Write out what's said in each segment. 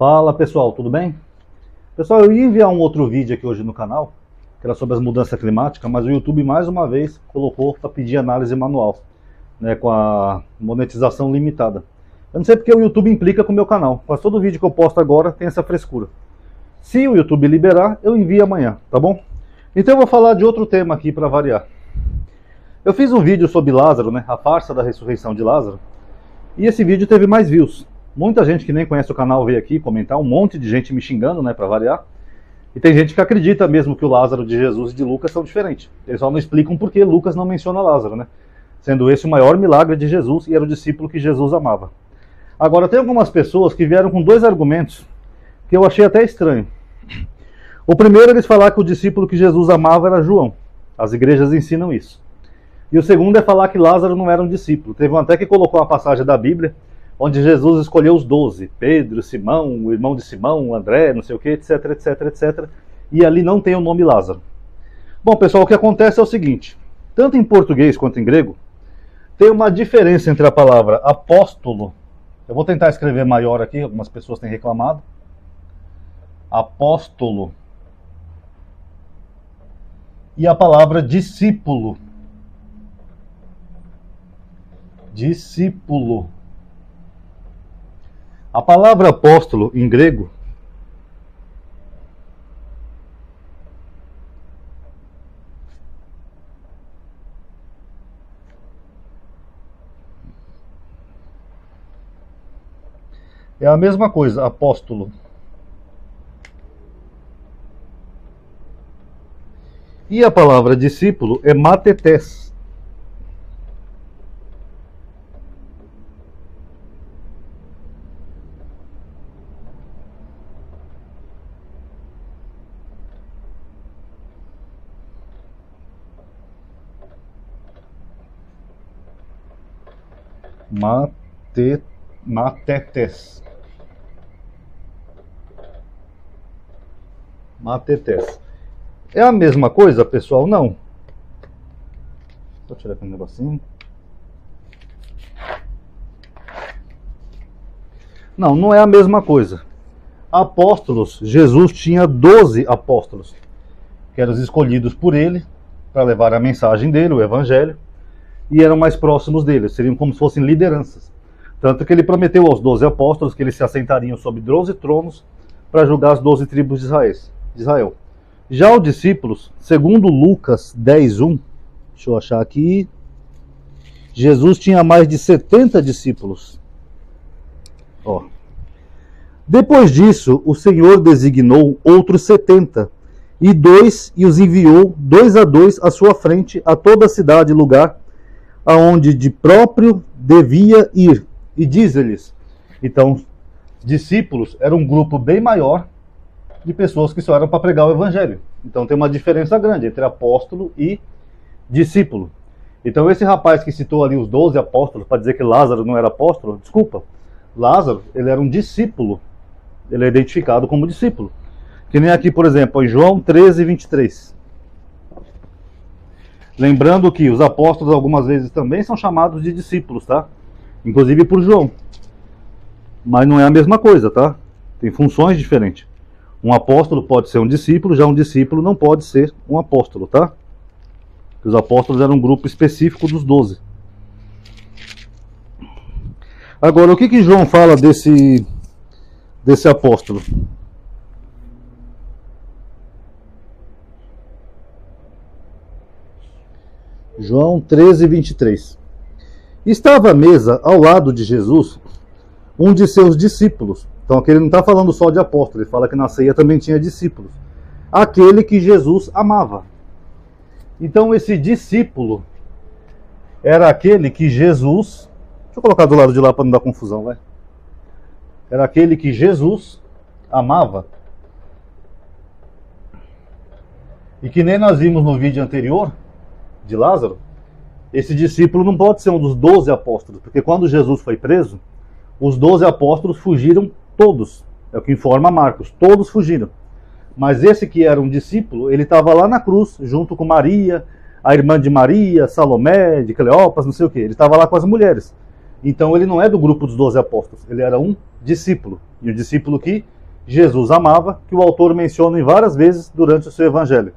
Fala pessoal, tudo bem? Pessoal, eu ia enviar um outro vídeo aqui hoje no canal, que era sobre as mudanças climáticas, mas o YouTube mais uma vez colocou para pedir análise manual, né, com a monetização limitada. Eu não sei porque o YouTube implica com o meu canal, mas todo vídeo que eu posto agora tem essa frescura. Se o YouTube liberar, eu envio amanhã, tá bom? Então eu vou falar de outro tema aqui para variar. Eu fiz um vídeo sobre Lázaro, né, a farsa da ressurreição de Lázaro, e esse vídeo teve mais views. Muita gente que nem conhece o canal veio aqui comentar, um monte de gente me xingando, né, para variar. E tem gente que acredita mesmo que o Lázaro de Jesus e de Lucas são diferentes. Eles só não explicam por que Lucas não menciona Lázaro, né? Sendo esse o maior milagre de Jesus e era o discípulo que Jesus amava. Agora, tem algumas pessoas que vieram com dois argumentos que eu achei até estranho. O primeiro, eles falaram que o discípulo que Jesus amava era João. As igrejas ensinam isso. E o segundo é falar que Lázaro não era um discípulo. Teve um até que colocou uma passagem da Bíblia onde Jesus escolheu os 12, Pedro, Simão, o irmão de Simão, André, não sei o que, etc, etc, etc. E ali não tem o nome Lázaro. Bom, pessoal, o que acontece é o seguinte. Tanto em português quanto em grego, tem uma diferença entre a palavra apóstolo. Eu vou tentar escrever maior aqui, algumas pessoas têm reclamado. Apóstolo. E a palavra discípulo. Discípulo. A palavra apóstolo em grego é a mesma coisa, apóstolo. E a palavra discípulo é matetés. Matetés. Matetés. É a mesma coisa, pessoal? Não. Vou tirar aqui um negocinho. Não, não é a mesma coisa. Apóstolos, Jesus tinha 12 apóstolos, que eram os escolhidos por ele para levar a mensagem dele, o evangelho, e eram mais próximos dele, seriam como se fossem lideranças. Tanto que ele prometeu aos 12 apóstolos que eles se assentariam sobre 12 tronos para julgar as 12 tribos de Israel. Já os discípulos, segundo Lucas 10:1, deixa eu achar aqui, Jesus tinha mais de 70 discípulos. Ó. Depois disso, o Senhor designou outros 70, e os enviou 2 a 2 à sua frente a toda a cidade e lugar aonde de próprio devia ir, e diz-lhes. Então, discípulos era um grupo bem maior de pessoas que só eram para pregar o evangelho. Então tem uma diferença grande entre apóstolo e discípulo. Então esse rapaz que citou ali os 12 apóstolos para dizer que Lázaro não era apóstolo, desculpa, Lázaro, ele era um discípulo, ele é identificado como discípulo. Que nem aqui, por exemplo, em João 13:23. Lembrando que os apóstolos algumas vezes também são chamados de discípulos, tá? Inclusive por João. Mas não é a mesma coisa, tá? Tem funções diferentes. Um apóstolo pode ser um discípulo, já um discípulo não pode ser um apóstolo, tá? Os apóstolos eram um grupo específico dos 12. Agora, o que João fala desse apóstolo? João 13:23. Estava à mesa, ao lado de Jesus, um de seus discípulos. Então aqui ele não está falando só de apóstolo, ele fala que na ceia também tinha discípulos. Aquele que Jesus amava. Então esse discípulo era aquele que Jesus... Deixa eu colocar do lado de lá para não dar confusão, vai. Era aquele que Jesus amava. E que nem nós vimos no vídeo anterior de Lázaro, esse discípulo não pode ser um dos 12 apóstolos, porque quando Jesus foi preso, os 12 apóstolos fugiram todos, é o que informa Marcos, todos fugiram. Mas esse que era um discípulo, ele estava lá na cruz, junto com Maria, a irmã de Maria, Salomé, de Cleópas, não sei o que, ele estava lá com as mulheres. Então ele não é do grupo dos 12 apóstolos, ele era um discípulo, e o discípulo que Jesus amava, que o autor menciona em várias vezes durante o seu evangelho.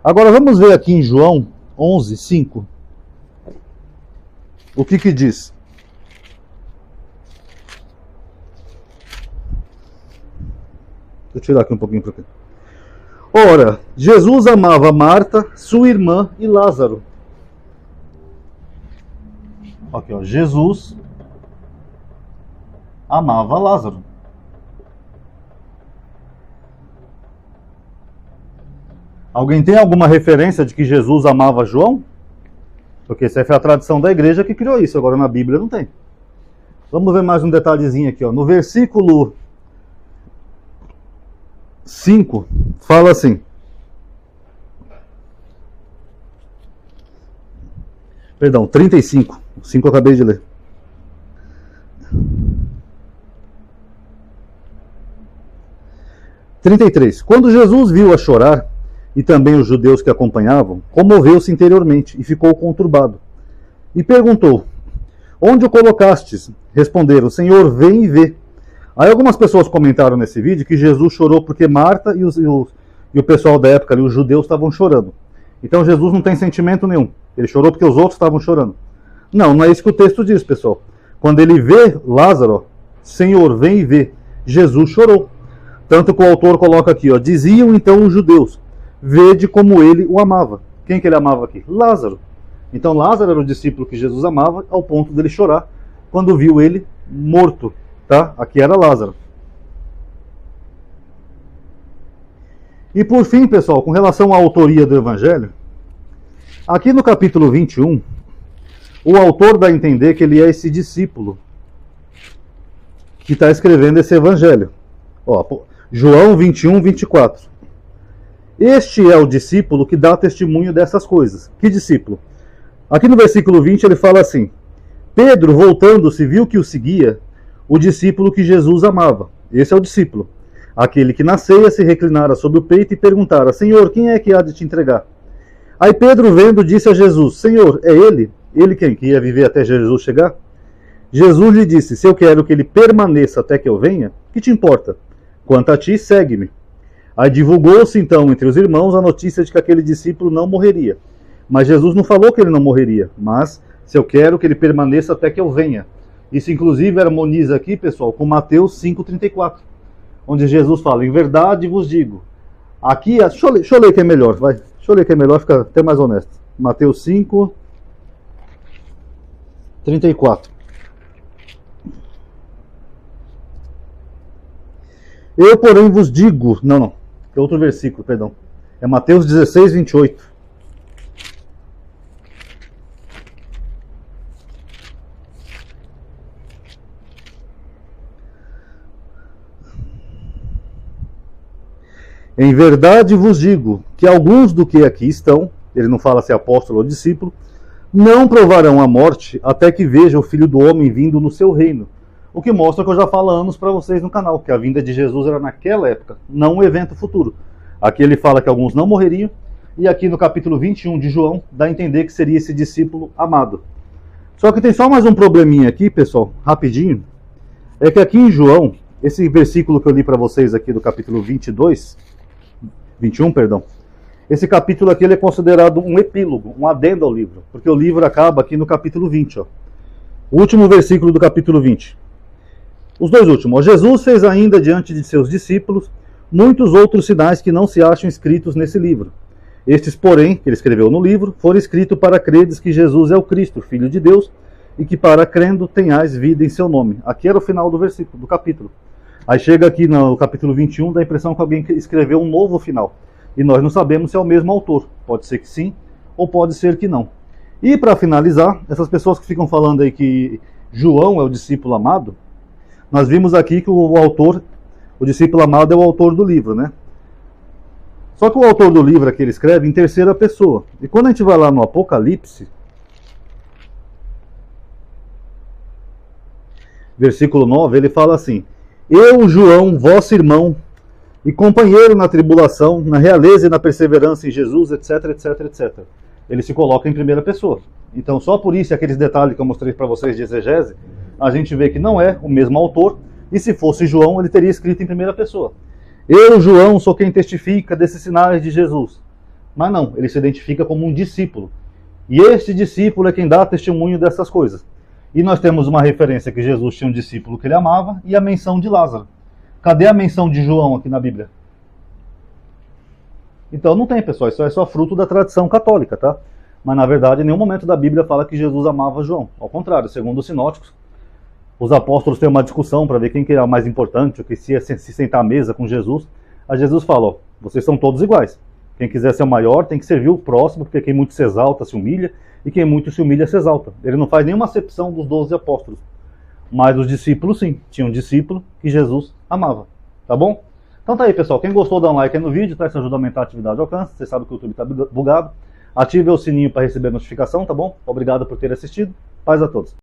Agora vamos ver aqui em João 11, 5. O que diz? Deixa eu tirar aqui um pouquinho para cá. Ora, Jesus amava Marta, sua irmã e Lázaro. Aqui, ó, Jesus amava Lázaro. Alguém tem alguma referência de que Jesus amava João? Porque essa foi a tradição da igreja que criou isso, agora na Bíblia não tem. Vamos ver mais um detalhezinho aqui, ó. No versículo 5, fala assim. Perdão, 35. 5 eu acabei de ler. Quando Jesus viu-a chorar, e também os judeus que acompanhavam, comoveu-se interiormente e ficou conturbado. E perguntou: onde o colocastes? Responderam: Senhor, vem e vê. Aí algumas pessoas comentaram nesse vídeo que Jesus chorou porque Marta e o pessoal da época ali, os judeus, estavam chorando. Então Jesus não tem sentimento nenhum. Ele chorou porque os outros estavam chorando. Não, não é isso que o texto diz, pessoal. Quando ele vê Lázaro, Senhor, vem e vê. Jesus chorou. Tanto que o autor coloca aqui, ó, diziam então os judeus: vede como ele o amava. Quem que ele amava aqui? Lázaro. Então Lázaro era o discípulo que Jesus amava, ao ponto dele chorar quando viu ele morto. Tá? Aqui era Lázaro. E por fim, pessoal, com relação à autoria do Evangelho, aqui no capítulo 21, o autor dá a entender que ele é esse discípulo que está escrevendo esse Evangelho. Ó, João 21, 24. Este é o discípulo que dá testemunho dessas coisas. Que discípulo? Aqui no versículo 20 ele fala assim: Pedro, voltando-se, viu que o seguia o discípulo que Jesus amava. Esse é o discípulo. Aquele que na ceia se reclinara sobre o peito e perguntara: Senhor, quem é que há de te entregar? Aí Pedro, vendo, disse a Jesus: Senhor, é ele? Ele quem? Que ia viver até Jesus chegar? Jesus lhe disse: se eu quero que ele permaneça até que eu venha, que te importa? Quanto a ti, segue-me. Aí divulgou-se então entre os irmãos a notícia de que aquele discípulo não morreria. Mas Jesus não falou que ele não morreria, mas se eu quero que ele permaneça até que eu venha. Isso inclusive harmoniza aqui, pessoal, com Mateus 5,34, onde Jesus fala: em verdade vos digo. Aqui, deixa eu ler que é melhor, vai. Deixa eu ler que é melhor, fica até mais honesto. Mateus 5,34. Eu, porém, vos digo... Não, é outro versículo, perdão. É Mateus 16, 28. Em verdade vos digo que alguns do que aqui estão, ele não fala se é apóstolo ou discípulo, não provarão a morte até que vejam o Filho do Homem vindo no seu reino. O que mostra que eu já falo há anos para vocês no canal, que a vinda de Jesus era naquela época, não um evento futuro. Aqui ele fala que alguns não morreriam, e aqui no capítulo 21 de João, dá a entender que seria esse discípulo amado. Só que tem só mais um probleminha aqui, pessoal, rapidinho. É que aqui em João, esse versículo que eu li para vocês aqui do capítulo 21, perdão. Esse capítulo aqui ele é considerado um epílogo, um adendo ao livro, porque o livro acaba aqui no capítulo 20. Ó. O último versículo do capítulo 20. Os dois últimos. Jesus fez ainda diante de seus discípulos muitos outros sinais que não se acham escritos nesse livro. Estes, porém, que ele escreveu no livro, foram escritos para credes que Jesus é o Cristo, Filho de Deus, e que para crendo tenhais vida em seu nome. Aqui era o final do versículo, do capítulo. Aí chega aqui no capítulo 21, dá a impressão que alguém escreveu um novo final. E nós não sabemos se é o mesmo autor. Pode ser que sim, ou pode ser que não. E para finalizar, essas pessoas que ficam falando aí que João é o discípulo amado, nós vimos aqui que o autor, o discípulo amado é o autor do livro, né? Só que o autor do livro aqui ele escreve em terceira pessoa. E quando a gente vai lá no Apocalipse, versículo 9, ele fala assim: eu, João, vosso irmão e companheiro na tribulação, na realeza e na perseverança em Jesus, etc, etc, etc. Ele se coloca em primeira pessoa. Então, só por isso, aqueles detalhes que eu mostrei para vocês de exegese, a gente vê que não é o mesmo autor, E se fosse João, ele teria escrito em primeira pessoa. Eu, João, sou quem testifica desses sinais de Jesus. Mas não, ele se identifica como um discípulo. E este discípulo é quem dá testemunho dessas coisas. E nós temos uma referência que Jesus tinha um discípulo que ele amava e a menção de Lázaro. Cadê a menção de João aqui na Bíblia? Então não tem, pessoal, isso é só fruto da tradição católica, tá? Mas na verdade em nenhum momento da Bíblia fala que Jesus amava João. Ao contrário, segundo os sinóticos, os apóstolos têm uma discussão para ver quem que era mais importante, ou que se ia se sentar à mesa com Jesus. Aí Jesus fala, ó, vocês são todos iguais. Quem quiser ser o maior tem que servir o próximo, porque quem muito se exalta se humilha, e quem muito se humilha se exalta. Ele não faz nenhuma acepção dos 12 apóstolos. Mas os discípulos sim, tinha um discípulo que Jesus amava. Tá bom? Então tá aí, pessoal. Quem gostou, dá um like aí no vídeo, tá? Isso ajuda a aumentar a atividade de alcance. Você sabe que o YouTube tá bugado. Ative o sininho para receber notificação, tá bom? Obrigado por ter assistido. Paz a todos.